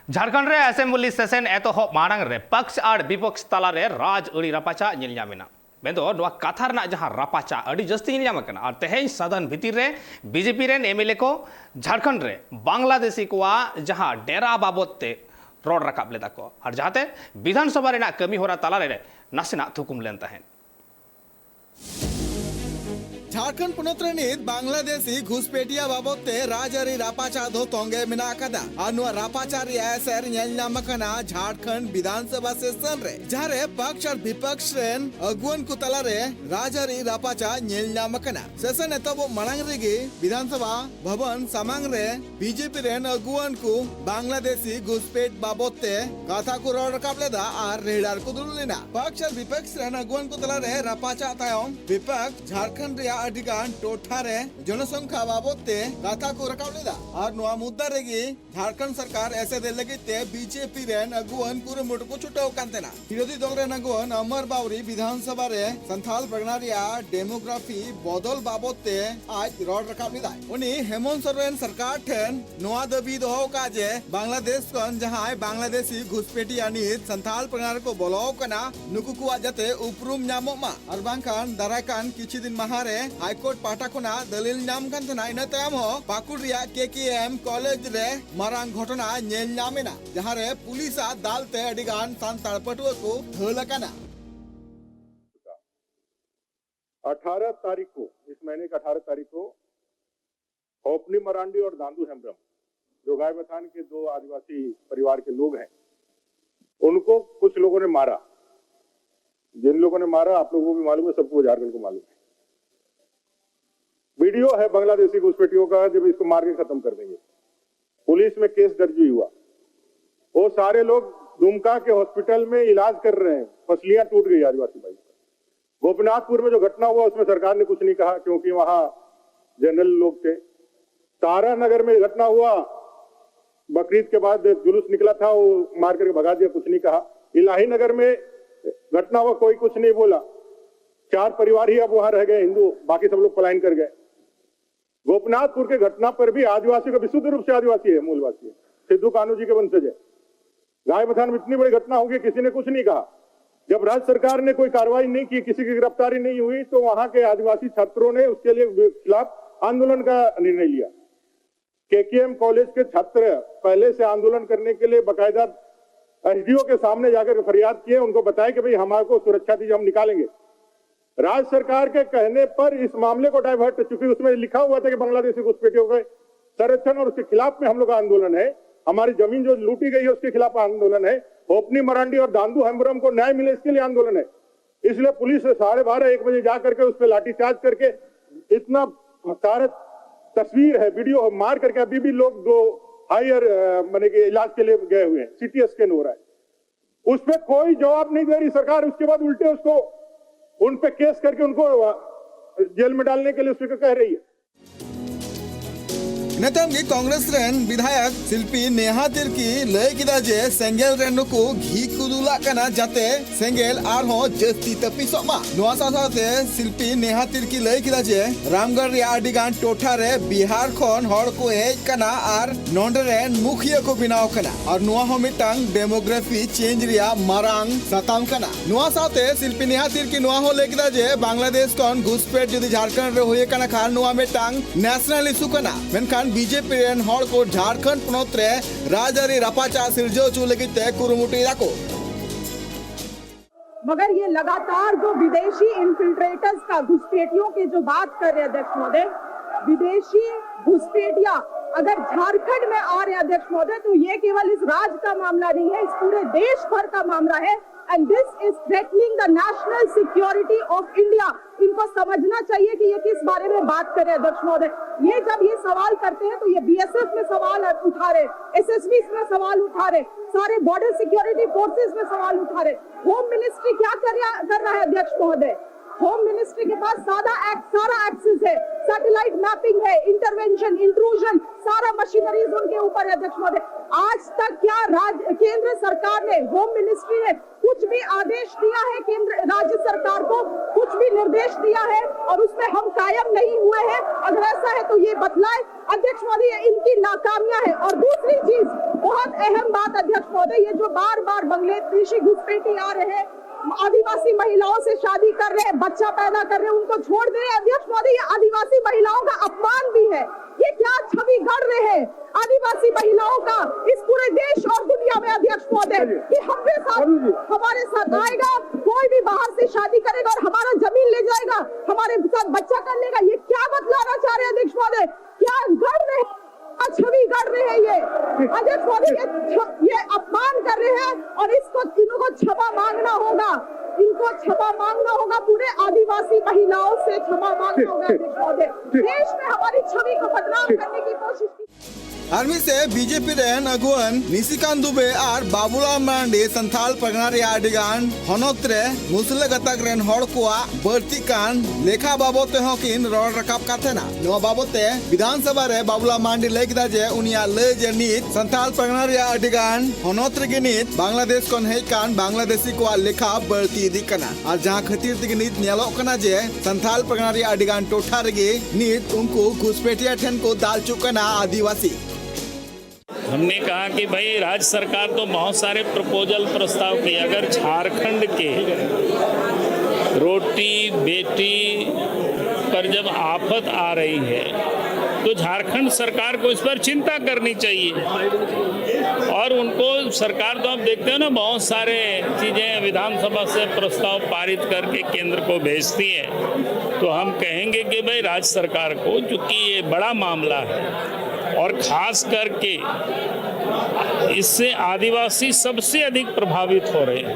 झारखंड रे assembly session एतोहब मांग रे पक्ष और विपक्ष तला रे राज अड़ी रापाचा नेलनामेना मेदो नवा कथा रना जहां रापाचा अड़ी जस्ती नेलनामकना और तेहें सदन भीतर रे बीजेपी रेन एमएलए को झारखंड रे बांग्लादेशी को जहां डेरा बाबते रोड रकाब लेदा को और जहाते विधानसभा रेना कमी होरा तला रे नासेना थुकुम लेन तहें झारखंड पुनत रनित बांग्लादेशी घुसपेटिया बाबते राजरी रापाचा दो तोंगे मिना कदा अनु रापाचारी एसर नेलनामकना झारखंड विधानसभा सेशन रे जहारे पक्ष और विपक्ष रेन अगुवन को तला रे राजरी रापाचा नेलनामकना सेशन एतबो मणंग रेगी विधानसभा भवन सामांग रे बीजेपी रेन अगुवन को बांग्लादेशी घुसपेट बाबते कथा को रोड रकाब लेदा और रेडार को दुललेना पक्ष और विपक्ष रेन अगुवन को तला रे रापाचा तायम विपक्ष झारखंड रे अधिकान टोठारे जनसंख्या बाबते कथा को रकाब लेदा और नवा मुद्दा रेगी झारखंड सरकार ऐसे दे लगिते बीजेपी रेन अगुवन पूरे मुठ को छुटाव कांतेना विरोधी दल रेन अगुवन अमर बावरी विधानसभा रे संथाल परगनारिया डेमोग्राफी बदल बाबते आज रोड रकाब लेदा उनी हेमंत सोरेन सरकार ठेन नवा दाबी दोहो काजे बांग्लादेश कन जहां बांग्लादेशी घुसपेटिया नित संथाल परगनार को बोलाव कना नुकु को जाते उपरुम नामोमा और बांखान दाराकान किछि दिन महारे हाईकोर्ट पाटा खुना दलिल नाम कान तना इन तायम हो पाकुड़ रिया केकेएम कॉलेज रे मारांग घटना नेल नामेना जहां रे पुलिस दालते अडिगान सांताल पटुआ को धलकाना 18 तारीख को इस महीने की 18 तारीख को होपनी मरांडी और दांदू हेम्ब्रम जो गाय बथान के दो आदिवासी परिवार के लोग हैं उनको कुछ लोगों ने मारा। जिन लोगों ने मारा आप लोगों को भी मालूम है, सबको झारखंड को मालूम है। वीडियो है बांग्लादेशी घुसपैठियों का, जब इसको मार के खत्म कर देंगे। पुलिस में केस दर्ज हुआ। वो सारे लोग दुमका के हॉस्पिटल में इलाज कर रहे हैं, पसलियां टूट गई आदिवासी भाई। गोपीनाथपुर में जो घटना हुआ उसमें सरकार ने कुछ नहीं कहा क्योंकि वहां जनरल लोग थे। तारा नगर में घटना हुआ, बकरीद के बाद जुलूस निकला था, वो मार करके भगा दिया, कुछ नहीं कहा। इलाही नगर में घटना हुआ, कोई कुछ नहीं बोला। 4 परिवार ही अब वहां रह गए हिंदू, बाकी सब लोग पलायन कर गए। गोपीनाथपुर के घटना पर भी आदिवासी का विशुद्ध रूप से आदिवासी है, मूलवासी है, सिद्धू कान्हू जी के वंशज है। गाय बथान में इतनी बड़ी घटना होगी, किसी ने कुछ नहीं कहा। जब राज्य सरकार ने कोई कार्रवाई नहीं की, किसी की गिरफ्तारी नहीं हुई, तो वहां के आदिवासी छात्रों ने उसके लिए खिलाफ आंदोलन का निर्णय लिया। केकेएम कॉलेज के छात्र पहले से आंदोलन करने के लिए बाकायदा एसडीओ के सामने जाकर फरियाद किए, उनको बताया कि भाई हमारे को सुरक्षा दीजिए, हम निकालेंगे। राज्य सरकार के कहने पर इस मामले को डाइवर्ट, चूंकि उसमें लिखा हुआ था कि बांग्लादेशी घुसपैठियों के संरक्षण और उसके खिलाफ में हम लोग का आंदोलन है, हमारी जमीन जो लूटी गई है उसके खिलाफ आंदोलन है, होपनी मरांडी और दांदू हेम्ब्रम को न्याय मिले इसके लिए आंदोलन है। इसलिए पुलिस 12:30-1 बजे जाकर के उस पर लाठीचार्ज करके इतना सारा तस्वीर है, वीडियो मार करके अभी भी लोग 2 हायर माने के इलाज के लिए गए हुए हैं, सीटी स्कैन हो रहा है। उस पर कोई जवाब नहीं दे रही सरकार। उसके बाद उल्टे उसको उन पे केस करके उनको जेल में डालने के लिए उसको कह रही है। नेतंगी कांग्रेस रेन विधायक शिल्पी नेहा तिर्की लय किदा जे सेंगेल रेन को घी कुदुला कना जाते सेंगेल आर हो जस्ती तपिसोमा नोआ साथे शिल्पी नेहा तिर्की लय किदा जे रामगढ़ रे आडिगान टोठा रे बिहार खन हड़ को हेज कना आर नोंडे रेन मुखिया को बिनाव कना और नोआ हो मिटांग डेमोग्राफी चेंज रिया मारांग सताम कना नोआ साथे शिल्पी नेहा तिर्की नोआ हो लय किदा जे बांग्लादेश कन घुसपेट जदि झारखंड रे होए कना खान नोआ मिटांग नेशनल इशू कना मेनखान बीजेपी रेन हड़ को झारखंड पनत रे राजरी रापाचा सिरजो चू लगिते कुरुमुटी राको। मगर ये लगातार जो विदेशी इन्फिल्ट्रेटर्स का घुसपैठियों की जो बात कर रहे अध्यक्ष महोदय, विदेशी घुसपैठिया अगर झारखंड में आ रहे अध्यक्ष महोदय, तो ये केवल इस राज्य का मामला नहीं है, इस पूरे देश भर का मामला है। And this is threatening the national security of India. इनको समझना चाहिए कि ये किस बारे में बात कर रहे अध्यक्ष महोदय। ये जब ये सवाल करते हैं तो ये बीएसएफ में सवाल उठा रहे, एसएसबी में सवाल उठा रहे, सारे बॉर्डर सिक्योरिटी फोर्सेस में सवाल उठा रहे। होम मिनिस्ट्री क्या कर रहा है अध्यक्ष महोदय? होम मिनिस्ट्री के पास सारा एक्सेस है, सैटेलाइट मैपिंग है, इंटरवेंशन, इंट्रूजन, सारा मशीनरीज उनके ऊपर है अध्यक्ष महोदय। आज तक क्या केंद्र सरकार ने, होम मिनिस्ट्री ने कुछ भी आदेश दिया है केंद्र राज्य सरकार को, कुछ भी निर्देश दिया है और उसमें हम कायम नहीं हुए हैं? अगर ऐसा है तो ये बतलाए। अध्यक्ष महोदय इनकी नाकामियां है। और दूसरी चीज बहुत अहम बात अध्यक्ष महोदय, ये जो बार बार बांग्लादेशी घुसपैठी आ रहे हैं, आदिवासी महिलाओं से शादी कर रहे हैं, बच्चा पैदा कर रहे हैं, उनको छोड़ दे रहे हैं। अध्यक्ष महोदय ये आदिवासी महिलाओं का अपमान भी है। ये क्या छवि गढ़ रहे हैं आदिवासी महिलाओं का इस पूरे देश और दुनिया में अध्यक्ष महोदय, कि हमारे साथ आएगा, कोई भी बाहर से शादी करेगा और हमारा जमीन ले जाएगा, हमारे साथ बच्चा कर लेगा। ये क्या बतलाना चाह रहे हैं अध्यक्ष महोदय? क्या गढ़ रहे हैं, छवि गढ़ रहे हैं ये अध्यक्ष महोदय, ये अपमान कर रहे हैं और इनको क्षमा मांगना होगा, इनको क्षमा मांगना होगा, पूरे आदिवासी महिलाओं से क्षमा मांगना होगा अध्यक्ष महोदय। देश में हमारी छवि को बदनाम करने की कोशिश की। आर्मी से बीजेपी रेन अगुवन निशिकांत दुबे और बाबूलाल मांडी संथाल परगना आडिगान हनोत्रे मुसले गतक रेन हड़ कोआ बढ़ती कान लेखा बाबते हकिन रड़ रकाब काथेना नो बाबते विधानसभा रे बाबूलाल मांडी लय किदा जे उनिया लय जे नीत संथाल परगना आडिगान हनोत्रे के नीत बांग्लादेश कोन हेज कान बांग्लादेशी कोआ लेखा बढ़ती इदी कना और जहां खातिर तिग नीत नेलोक कना जे संथाल परगना आडिगान टोठा रेगे नीत उनको घुसपैठिया ठेन को दाल चुकना आदिवासी। हमने कहा कि भाई राज्य सरकार तो बहुत सारे प्रपोजल प्रस्ताव किए, अगर झारखंड के रोटी बेटी पर जब आफत आ रही है तो झारखंड सरकार को इस पर चिंता करनी चाहिए। और उनको सरकार तो आप देखते हो ना, बहुत सारे चीज़ें विधानसभा से प्रस्ताव पारित करके केंद्र को भेजती है। तो हम कहेंगे कि भाई राज्य सरकार को, चूँकि ये बड़ा मामला है और खास करके इससे आदिवासी सबसे अधिक प्रभावित हो रहे हैं,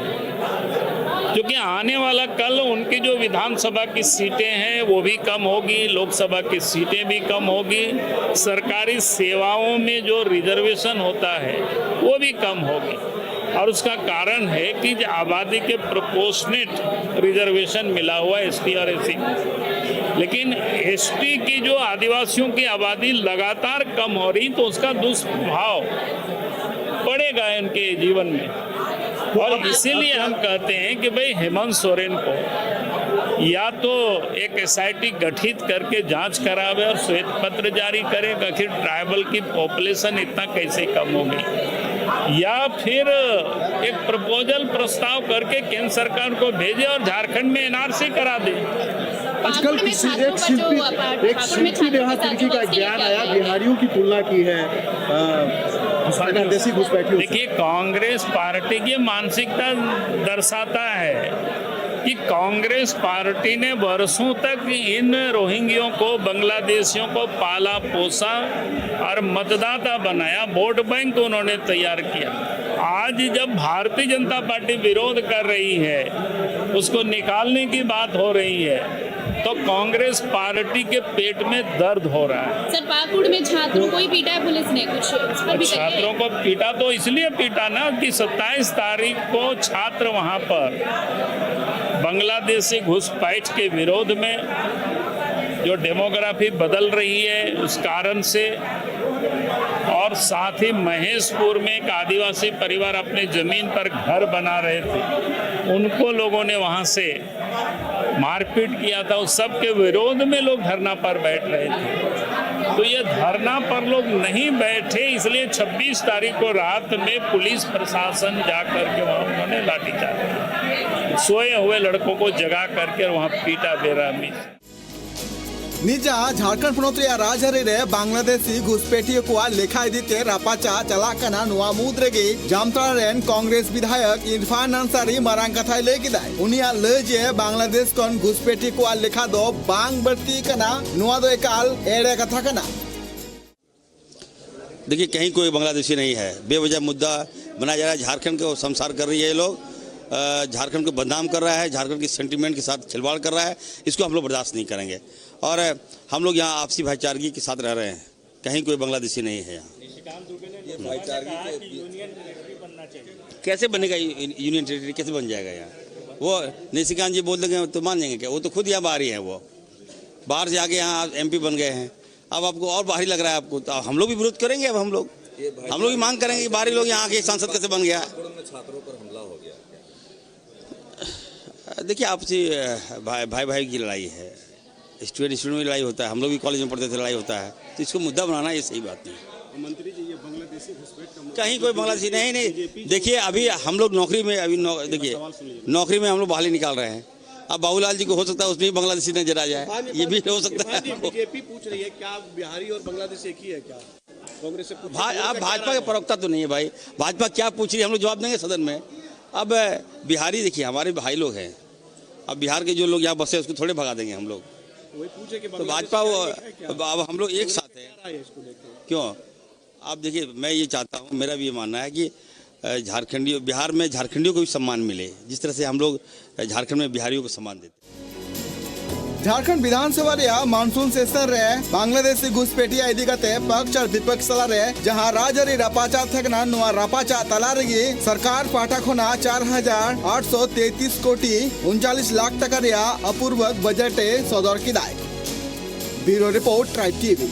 क्योंकि आने वाला कल उनकी जो विधानसभा की सीटें हैं वो भी कम होगी, लोकसभा की सीटें भी कम होगी, सरकारी सेवाओं में जो रिजर्वेशन होता है वो भी कम होगी। और उसका कारण है कि आबादी के प्रोपोर्शनेट रिजर्वेशन मिला हुआ एसटी और एससी, लेकिन एसटी की जो आदिवासियों की आबादी लगातार कम हो रही, तो उसका दुष्प्रभाव पड़ेगा इनके जीवन में। और इसीलिए हम कहते हैं कि भाई हेमंत सोरेन को या तो एक एसआईटी गठित करके जांच करावे और श्वेत पत्र जारी करे कि आखिर ट्राइबल की पॉपुलेशन इतना कैसे कम हो गई, या फिर एक प्रपोजल प्रस्ताव करके केंद्र सरकार को भेजे और झारखंड में एनआरसी करा दे। आजकल एक शिल्पी रेहा तिर्की का ज्ञान आया, बिहारियों की तुलना की है बांग्लादेशी घुसपैठियों। देखिए, कांग्रेस पार्टी की मानसिकता दर्शाता है कि कांग्रेस पार्टी ने वर्षों तक इन रोहिंग्यों को, बांग्लादेशियों को पाला पोसा और मतदाता बनाया, वोट बैंक उन्होंने तैयार किया। आज जब भारतीय जनता पार्टी विरोध कर रही है, उसको निकालने की बात हो रही है, तो कांग्रेस पार्टी के पेट में दर्द हो रहा है। सर, पाकुड़ में छात्रों को ही पीटा है पुलिस ने, कुछ इस पर भी छात्रों को पीटा तो इसलिए पीटा ना कि 27 तारीख को छात्र वहां पर बांग्लादेशी घुसपैठ के विरोध में, जो डेमोग्राफी बदल रही है उस कारण से, और साथ ही महेशपुर में एक आदिवासी परिवार अपने जमीन पर घर बना रहे थे, उनको लोगों ने वहां से मारपीट किया था। उस सब के विरोध में लोग धरना पर बैठ रहे थे। तो ये धरना पर लोग नहीं बैठे, इसलिए 26 तारीख को रात में पुलिस प्रशासन जा करके वहाँ उन्होंने लाठीचार्ज किया, सोए हुए लड़कों को जगा करके वहाँ पीटा बेरहमी। निजा झारखंड पुनोत्रिया राजहरी रे बांग्लादेशी घुसपैठियों को लेखा दीते रापाचा चलाकना नुआ मुद्रेगे जामताड़ा रेन कांग्रेस विधायक इरफान अंसारी मारांग कथा ले किदाय उनिया ले जे बांग्लादेश कोन घुसपैठी को लेखा दो बांग बढ़ती कना नुआ दो एकाल एड़े कथा कना। देखिए, कहीं कोई बांग्लादेशी नहीं है, बेवजह मुद्दा बनाया जा रहा है, झारखंड को संसार कर रही है ये लोग, झारखंड को बदनाम कर रहा है, झारखंड की सेंटीमेंट के साथ खिलवाड़ कर रहा है। इसको हम लोग बर्दाश्त नहीं करेंगे और हम लोग यहाँ आपसी भाईचारगी के साथ रह रहे हैं, कहीं कोई बांग्लादेशी नहीं है यहाँ। कैसे बनेगा यूनियन टेरिटरी, कैसे बन जाएगा यहाँ? वो निशिकांत जी बोल देंगे तो मान जाएंगे क्या? वो तो खुद यहाँ बाहरी हैं, वो बाहर से आके यहाँ MP बन गए हैं। अब आपको और बाहरी लग रहा है आपको, तो हम लोग भी विरोध करेंगे। अब हम लोग भी मांग करेंगे कि बाहरी लोग यहाँ आके सांसद कैसे बन गया। छात्रों पर हमला हो गया। देखिए, आपसी भाई की लड़ाई है, स्टूडेंट में लड़ाई होता है, हम लोग भी कॉलेज में पढ़ते थे, लड़ाई होता है। तो इसको मुद्दा बनाना ये सही बात नहीं। मंत्री जी, ये बांग्लादेशी घुसपैठ का कहीं कोई बांग्लादेशी नहीं। देखिए अभी हम लोग नौकरी में, अभी देखिए नौकरी में हम लोग बहाली निकाल रहे हैं। अब बाबूलाल जी को हो सकता है उसमें भी बांग्लादेशी नजर आ जाए, ये भी हो सकता है। बीजेपी पूछ रही है क्या बिहारी और बांग्लादेश एक ही है क्या? कांग्रेस से आप भाजपा के प्रवक्ता तो नहीं है भाई, भाजपा क्या पूछ रही है हम लोग जवाब देंगे सदन में। अब बिहारी देखिए हमारे भाई लोग हैं, अब बिहार के जो लोग यहाँ बसे उसको थोड़े भगा देंगे हम लोग। वही पूछे कि तो भाजपा वो अब हम लोग एक साथ हैं। क्यों? आप देखिए मैं ये चाहता हूँ, मेरा भी ये मानना है कि झारखंडी बिहार में झारखंडियों को भी सम्मान मिले, जिस तरह से हम लोग झारखंड में बिहारियों को सम्मान देते हैं। झारखंड विधानसभा रे मानसून सेशन रे बांग्लादेशी घुसपेटिया इदी कते पक्ष और विपक्ष तला रे जहां राजरी रापाचा थकना नुआ रापाचा तला रे सरकार पाटा खोना 4,833 कोटी 39 लाख टका रे अपूर्वक बजटे सदर किदाय। Bureau report tribe TV.